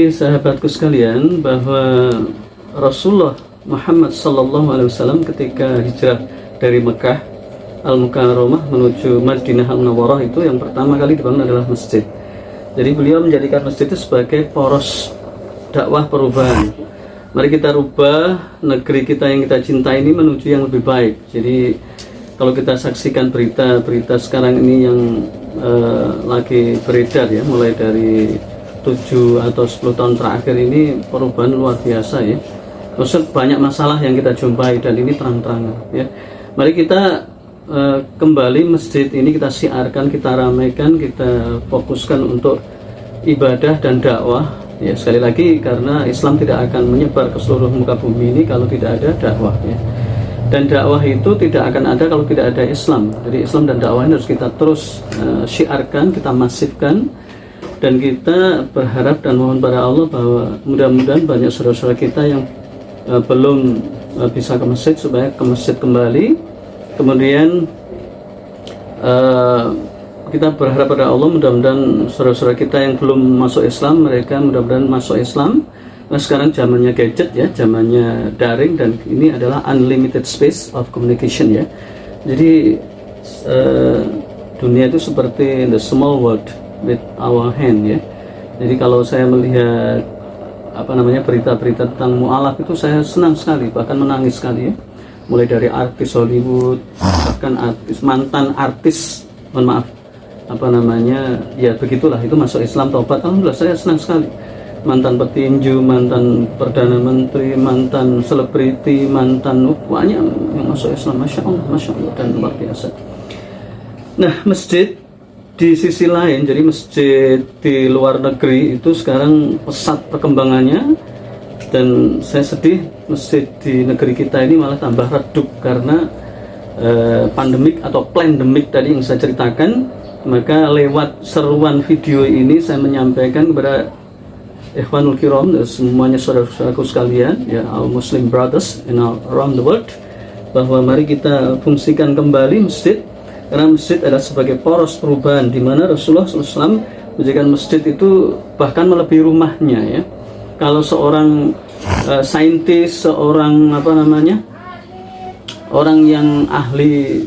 Sahabatku sekalian, bahwa Rasulullah Muhammad SAW ketika hijrah dari Mekah Al-Mukarramah menuju Madinah Al-Munawwarah, itu yang pertama kali dibangun adalah masjid. Jadi beliau menjadikan masjid itu sebagai poros dakwah perubahan. Mari kita rubah negeri kita yang kita cintai ini menuju yang lebih baik. Jadi kalau kita saksikan berita-berita sekarang ini yang lagi beredar ya, mulai dari 7 atau 10 tahun terakhir ini, perubahan luar biasa ya. Maksud banyak masalah yang kita jumpai dan ini terang-terangan ya. Mari kita kembali masjid ini kita siarkan, kita ramaikan, kita fokuskan untuk ibadah dan dakwah ya. Sekali lagi, karena Islam tidak akan menyebar ke seluruh muka bumi ini kalau tidak ada dakwah ya. Dan dakwah itu tidak akan ada kalau tidak ada Islam. Jadi Islam dan dakwah ini harus kita terus syiarkan, kita masifkan. Dan kita berharap dan mohon pada Allah bahwa mudah-mudahan banyak saudara-saudara kita yang belum bisa ke masjid supaya ke masjid kembali. Kemudian kita berharap pada Allah mudah-mudahan saudara-saudara kita yang belum masuk Islam, mereka mudah-mudahan masuk Islam. Nah, sekarang zamannya gadget ya, zamannya daring, dan ini adalah unlimited space of communication ya. Jadi dunia itu seperti the small world with our hand ya. Jadi kalau saya melihat berita-berita tentang mu'alaf itu saya senang sekali, bahkan menangis sekali ya. Mulai dari artis Hollywood, bahkan mantan artis, ya begitulah, itu masuk Islam, taubat, alhamdulillah saya senang sekali. Mantan petinju, mantan perdana menteri, mantan selebriti, mantan banyak yang masuk Islam, masya Allah dan luar biasa. Nah, masjid di sisi lain, jadi masjid di luar negeri itu sekarang pesat perkembangannya, dan saya sedih masjid di negeri kita ini malah tambah redup karena pandemik atau plandemik tadi yang saya ceritakan. Maka lewat seruan video ini saya menyampaikan kepada Ikhwanul Kiram, semuanya saudara-saudaraku sekalian ya, our Muslim brothers in around the world, bahwa mari kita fungsikan kembali masjid. Karena masjid adalah sebagai poros perubahan, di mana Rasulullah SAW menjadikan masjid itu bahkan melebihi rumahnya ya. Kalau seorang saintis, seorang orang yang ahli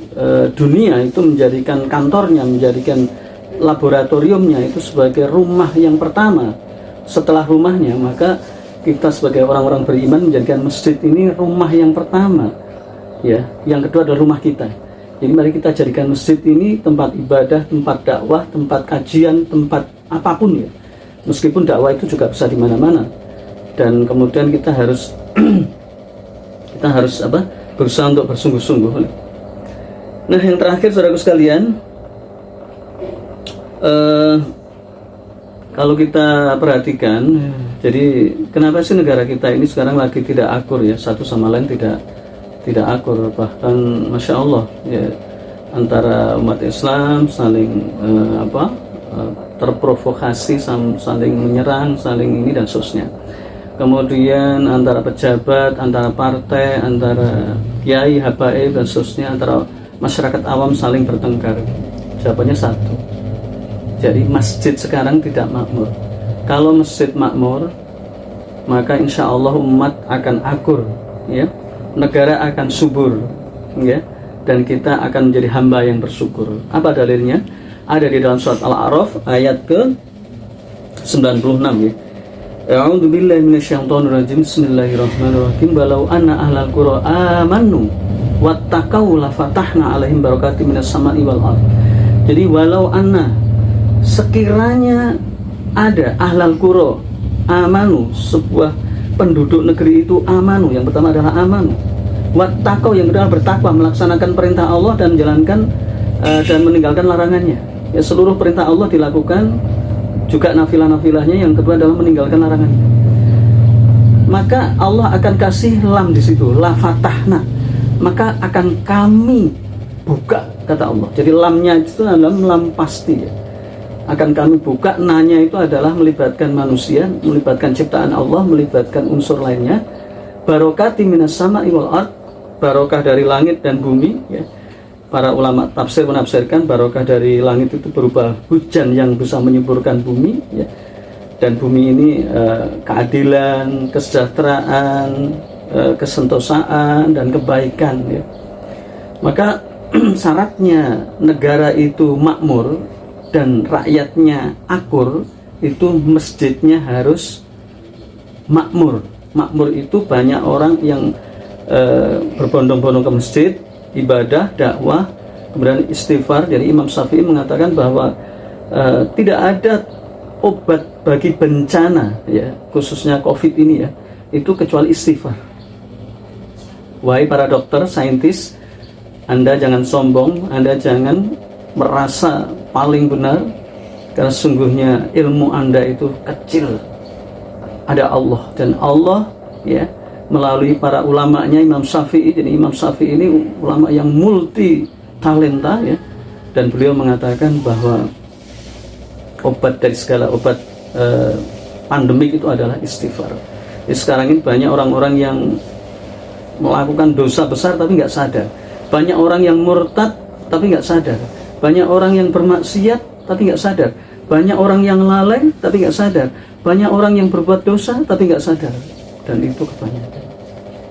dunia itu menjadikan kantornya, menjadikan laboratoriumnya itu sebagai rumah yang pertama setelah rumahnya, maka kita sebagai orang-orang beriman menjadikan masjid ini rumah yang pertama ya. Yang kedua adalah rumah kita. Jadi mari kita jadikan masjid ini tempat ibadah, tempat dakwah, tempat kajian, tempat apapun ya. Meskipun dakwah itu juga bisa di mana-mana. Dan kemudian kita harus berusaha untuk bersungguh-sungguh. Nah, yang terakhir saudaraku sekalian, kalau kita perhatikan, jadi kenapa sih negara kita ini sekarang lagi tidak akur ya, satu sama lain tidak akur, bahkan masya Allah ya, antara umat Islam saling terprovokasi, saling menyerang, saling ini dan seterusnya. Kemudian antara pejabat, antara partai, antara kiai, habaib dan seterusnya, antara masyarakat awam saling bertengkar. Jawabannya satu. Jadi masjid sekarang tidak makmur. Kalau masjid makmur, maka insya Allah umat akan akur ya. Negara akan subur ya, dan kita akan menjadi hamba yang bersyukur. Apa dalilnya? Ada di dalam surat Al-A'raf ayat ke 96 ya. A'udzu billahi minasyaitonir rajim. Bismillahirrahmanirrahim. Walau anna ahlal qura amanu wattaqau lafatahna 'alaihim barakatim minas sama'i wal ardh. Jadi walau anna, sekiranya ada ahlal qura amanu, sebuah penduduk negeri itu amanu, yang pertama adalah amanu, wattaqau, yang kedua bertakwa, melaksanakan perintah Allah dan menjalankan dan meninggalkan larangannya ya. Seluruh perintah Allah dilakukan, juga nafilah-nafilahnya, yang kedua adalah meninggalkan larangannya. Maka Allah akan kasih lam di situ, la fatahna, maka akan kami buka, kata Allah. Jadi lamnya itu adalah lam pasti ya. Akan kami buka, nanya itu adalah melibatkan manusia, melibatkan ciptaan Allah, melibatkan unsur lainnya. Barokati minas sama'i wal ardh, barokah dari langit dan bumi ya. Para ulama tafsir menafsirkan barokah dari langit itu berupa hujan yang bisa menyuburkan bumi ya. dan bumi ini keadilan, kesejahteraan, kesentosaan dan kebaikan ya. Maka syaratnya negara itu makmur dan rakyatnya akur, itu masjidnya harus makmur. Makmur itu banyak orang yang berbondong-bondong ke masjid, ibadah, dakwah, kemudian istighfar. Jadi Imam Syafi'i mengatakan bahwa tidak ada obat bagi bencana ya, khususnya COVID ini ya, itu kecuali istighfar. Wahai para dokter, saintis, Anda jangan sombong, Anda jangan merasa paling benar, karena sungguhnya ilmu Anda itu kecil. Ada Allah, dan Allah ya melalui para ulamanya Imam Syafi'i. Jadi Imam Syafi'i ini ulama yang multi talenta ya, dan beliau mengatakan bahwa obat dari segala obat pandemik itu adalah istighfar. Jadi sekarang ini banyak orang-orang yang melakukan dosa besar tapi nggak sadar, banyak orang yang murtad tapi nggak sadar, banyak orang yang bermaksiat tapi nggak sadar, banyak orang yang lalai tapi nggak sadar, banyak orang yang berbuat dosa tapi nggak sadar, dan itu kebanyakan.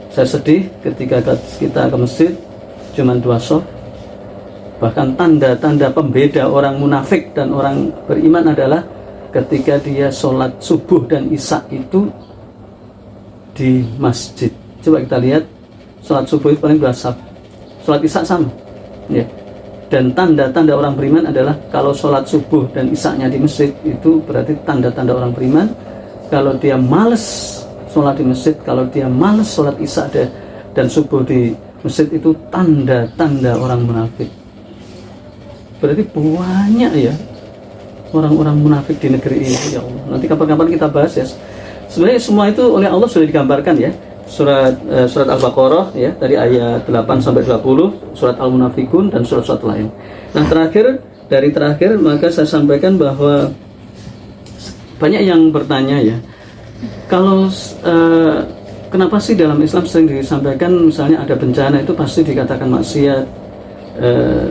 Saya sedih ketika kita ke masjid cuma 2 shaf. Bahkan tanda-tanda pembeda orang munafik dan orang beriman adalah ketika dia sholat subuh dan isya itu di masjid. Coba kita lihat, sholat subuh itu paling 2 shaf, sholat isya sama ya. Dan tanda-tanda orang beriman adalah kalau sholat subuh dan isya-nya di masjid, itu berarti tanda-tanda orang beriman. Kalau dia males sholat di masjid, kalau dia males sholat isya dan subuh di masjid, itu tanda-tanda orang munafik. Berarti banyak ya orang-orang munafik di negeri ini ya Allah. Nanti kapan-kapan kita bahas ya. Sebenarnya semua itu oleh Allah sudah digambarkan ya. Surat Al-Baqarah ya, dari ayat 8 sampai 20, surat Al-Munafikun, dan surat-surat lain. Nah, terakhir maka saya sampaikan bahwa banyak yang bertanya ya, kalau kenapa sih dalam Islam sering disampaikan misalnya ada bencana itu pasti dikatakan maksiat.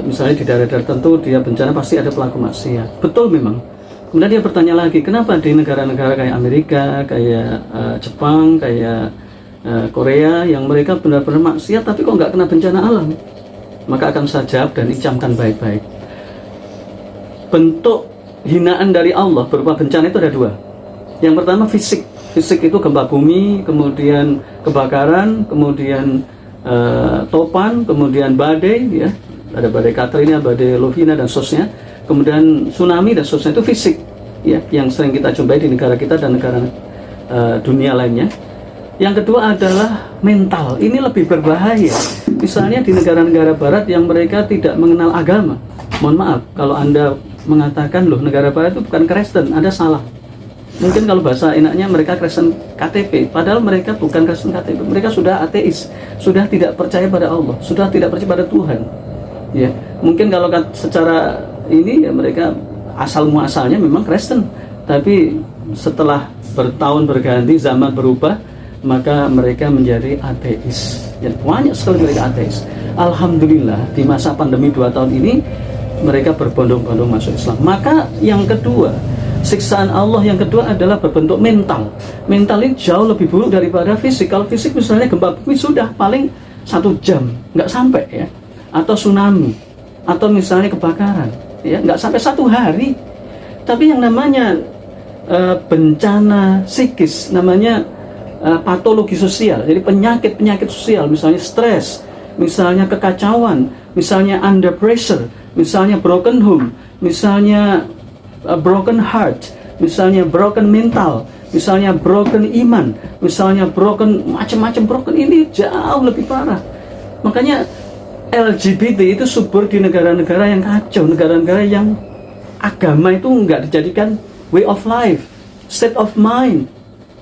Misalnya di daerah-daerah tertentu dia bencana pasti ada pelaku maksiat. Betul memang. Kemudian dia bertanya lagi, kenapa di negara-negara kayak Amerika, kayak Jepang, kayak Korea, yang mereka benar-benar maksiat tapi kok nggak kena bencana alam? Maka akan saya jawab dan dicamkan baik-baik. Bentuk hinaan dari Allah berupa bencana itu ada 2. Yang pertama fisik. Fisik itu gempa bumi, kemudian kebakaran, kemudian topan, kemudian badai ya. Ada badai Katrina, badai Lovina dan sosnya, kemudian tsunami dan sosnya, itu fisik ya, yang sering kita jumpai di negara kita dan negara dunia lainnya. Yang kedua adalah mental. Ini lebih berbahaya. Misalnya di negara-negara barat yang mereka tidak mengenal agama. Mohon maaf kalau Anda mengatakan loh negara barat itu bukan Kristen, Anda salah. Mungkin kalau bahasa enaknya mereka Kristen KTP, padahal mereka bukan Kristen KTP. Mereka sudah ateis, sudah tidak percaya pada Allah, sudah tidak percaya pada Tuhan. Ya, mungkin kalau secara ini ya mereka asal muasalnya memang Kristen, tapi setelah bertahun berganti, zaman berubah, maka mereka menjadi ateis. Ya, banyak sekali mereka ateis. Alhamdulillah di masa pandemi 2 tahun ini mereka berbondong-bondong masuk Islam. Maka yang kedua, siksaan Allah yang kedua adalah berbentuk mental. Mental ini jauh lebih buruk daripada fisik. Kalau fisik misalnya gempa bumi sudah paling 1 jam, nggak sampai ya. Atau tsunami, atau misalnya kebakaran, ya nggak sampai 1 hari. Tapi yang namanya bencana psikis, namanya patologi sosial. Jadi penyakit sosial, misalnya stres, misalnya kekacauan, misalnya under pressure, misalnya broken home, misalnya broken heart, misalnya broken mental, misalnya broken iman, misalnya broken macam-macam broken, ini jauh lebih parah. Makanya LGBT itu subur di negara-negara yang kacau, negara-negara yang agama itu nggak dijadikan way of life, state of mind.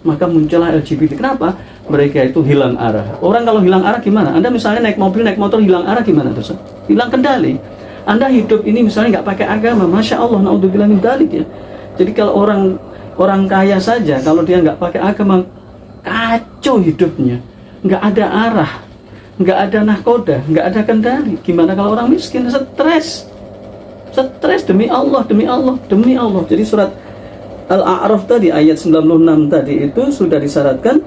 Maka muncullah LGBT. Kenapa? Mereka itu hilang arah. Orang kalau hilang arah gimana? Anda misalnya naik mobil, naik motor, hilang arah gimana terus? Hilang kendali. Anda hidup ini misalnya nggak pakai agama, masya Allah, naudzubillah min dzalik ya. Jadi kalau orang kaya saja, kalau dia nggak pakai agama, kacau hidupnya, nggak ada arah, nggak ada nahkoda, nggak ada kendali. Gimana kalau orang miskin? Stres demi Allah, demi Allah, demi Allah. Jadi surat Al-A'raf tadi ayat 96 tadi itu sudah disyaratkan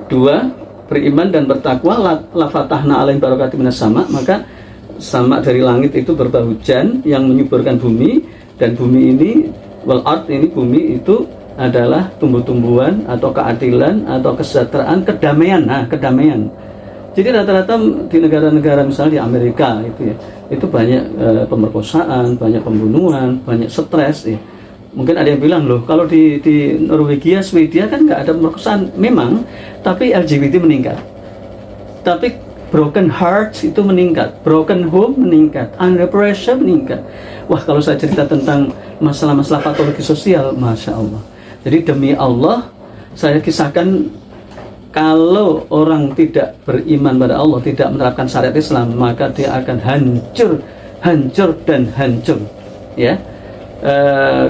dua, beriman dan bertakwa. La fatahna alaihim barakatim minas sama, maka sama dari langit itu berupa hujan yang menyuburkan bumi, dan bumi ini wal ard ini bumi itu adalah tumbuh-tumbuhan atau keadilan atau kesejahteraan, kedamaian. Nah, kedamaian. Jadi rata-rata di negara-negara misalnya di Amerika itu banyak pemerkosaan, banyak pembunuhan, banyak stres ya. Mungkin ada yang bilang, loh kalau di Norwegia, Swedia kan nggak ada pemerkosaan. Memang, tapi LGBT meningkat. Tapi broken hearts itu meningkat, broken home meningkat, under pressure meningkat. Wah, kalau saya cerita tentang masalah-masalah patologi sosial, Masya Allah. Jadi demi Allah, saya kisahkan, kalau orang tidak beriman pada Allah, tidak menerapkan syariat Islam, maka dia akan hancur, hancur dan hancur. Ya.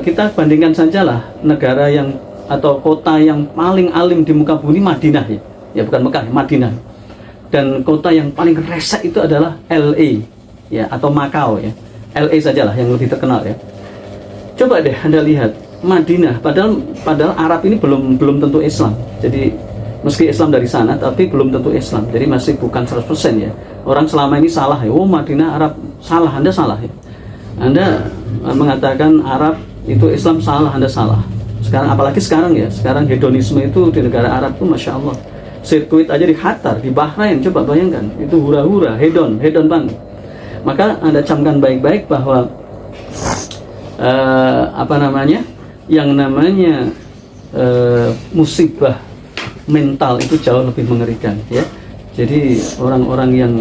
Kita bandingkan sajalah negara yang atau kota yang paling alim di muka bumi, Madinah ya bukan Mekah, Madinah. Dan kota yang paling resek itu adalah LA ya, atau Macau ya. LA sajalah yang lebih terkenal ya. Coba deh Anda lihat Madinah, padahal Arab ini belum tentu Islam. Jadi meski Islam dari sana, tapi belum tentu Islam. Jadi masih bukan 100% ya. Orang selama ini salah ya. Oh, Madinah Arab salah, Anda salah ya. Anda mengatakan Arab itu Islam, salah, Anda salah. Sekarang, apalagi sekarang ya, sekarang hedonisme itu di negara Arab tuh Masya Allah. Sirkuit aja di Qatar, di Bahrain, coba bayangkan, itu hura-hura, hedon banget. Maka Anda camkan baik-baik bahwa yang namanya musibah mental itu jauh lebih mengerikan ya. Jadi orang-orang yang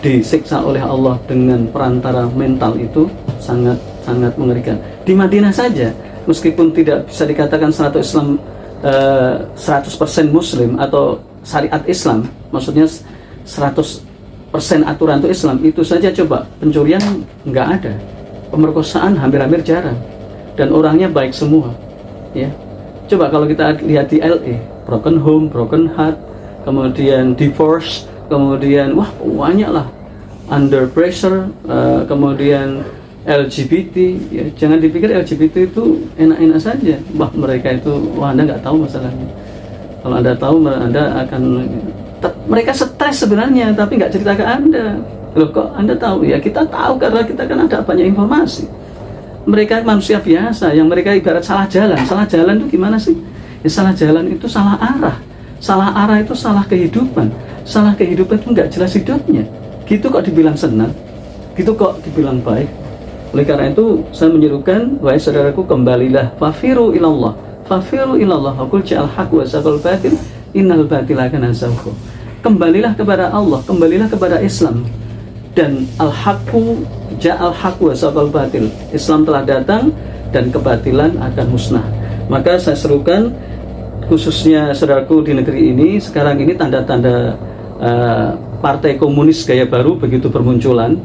disiksa oleh Allah dengan perantara mental itu sangat mengerikan. Di Madinah saja, meskipun tidak bisa dikatakan 100% Muslim atau syariat Islam, maksudnya 100% aturan itu Islam, itu saja coba pencurian nggak ada, pemerkosaan hampir-hampir jarang, dan orangnya baik semua. Ya, coba kalau kita lihat di LA, broken home, broken heart, kemudian divorce, kemudian wah banyak lah, under pressure, kemudian LGBT, ya, jangan dipikir LGBT itu enak-enak saja. Wah, mereka itu, wah Anda nggak tahu masalahnya. Kalau Anda tahu, Anda akan, mereka stres sebenarnya, tapi nggak cerita ke Anda. Loh, kok Anda tahu? Ya kita tahu karena kita kan ada banyak informasi. Mereka manusia biasa, yang mereka ibarat salah jalan. Salah jalan itu gimana sih? Ya, salah jalan itu salah arah. Salah arah itu salah kehidupan. Salah kehidupan itu nggak jelas hidupnya. Gitu kok dibilang senang, gitu kok dibilang baik. Oleh karena itu saya menyerukan, wahai saudaraku, kembalilah, fafiru ilallah, fafiru ilallah, aqul ja'al haq wa saqal batil, innal batila kana zahuqa. Kembalilah kepada Allah, kembalilah kepada Islam, dan al-haqqu ja'al haq wa saqal batil. Islam telah datang dan kebatilan akan musnah. Maka saya serukan, khususnya saudaraku di negeri ini, sekarang ini tanda-tanda partai komunis gaya baru begitu bermunculan.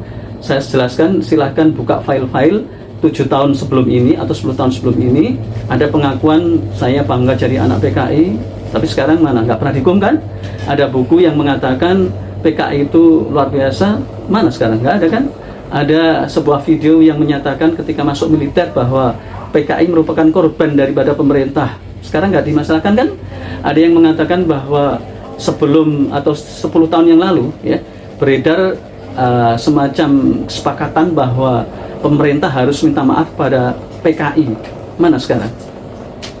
Saya jelaskan, silahkan buka file-file 7 tahun sebelum ini atau 10 tahun sebelum ini. Ada pengakuan saya bangga jadi anak PKI, tapi sekarang mana? Nggak pernah dihukum kan? Ada buku yang mengatakan PKI itu luar biasa, mana sekarang? Nggak ada kan? Ada sebuah video yang menyatakan ketika masuk militer bahwa PKI merupakan korban daripada pemerintah. Sekarang nggak dimasalahkan kan? Ada yang mengatakan bahwa sebelum atau 10 tahun yang lalu ya, beredar semacam kesepakatan bahwa pemerintah harus minta maaf pada PKI. Mana sekarang?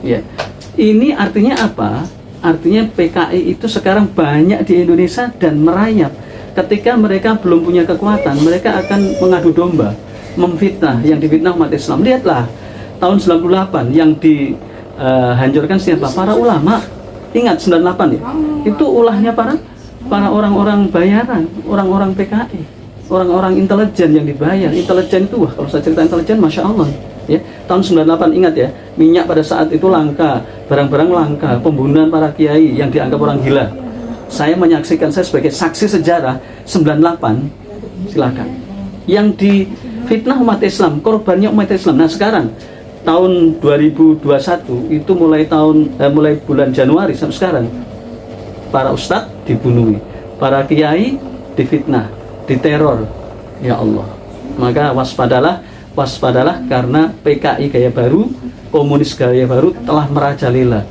Ya, ini artinya apa? Artinya PKI itu sekarang banyak di Indonesia dan merayap. Ketika mereka belum punya kekuatan, mereka akan mengadu domba, memfitnah, yang difitnah umat Islam. Lihatlah tahun 98 yang dihancurkan siapa? Para ulama. Ingat 98 ya? Itu ulahnya para orang-orang bayaran, orang-orang PKI, orang-orang intelijen yang dibayar. Intelijen itu, wah kalau saya cerita intelijen, Masya Allah ya. Tahun 98, ingat ya, minyak pada saat itu langka, barang-barang langka, pembunuhan para kiai yang dianggap orang gila. Saya menyaksikan, saya sebagai saksi sejarah 98, silakan. Yang difitnah umat Islam, korbannya umat Islam. Nah sekarang tahun 2021 itu mulai bulan Januari sampai sekarang, para ustadz dibunuh, para kiai difitnah, diteror. Ya Allah, maka waspadalah karena PKI gaya baru komunis gaya baru telah merajalela.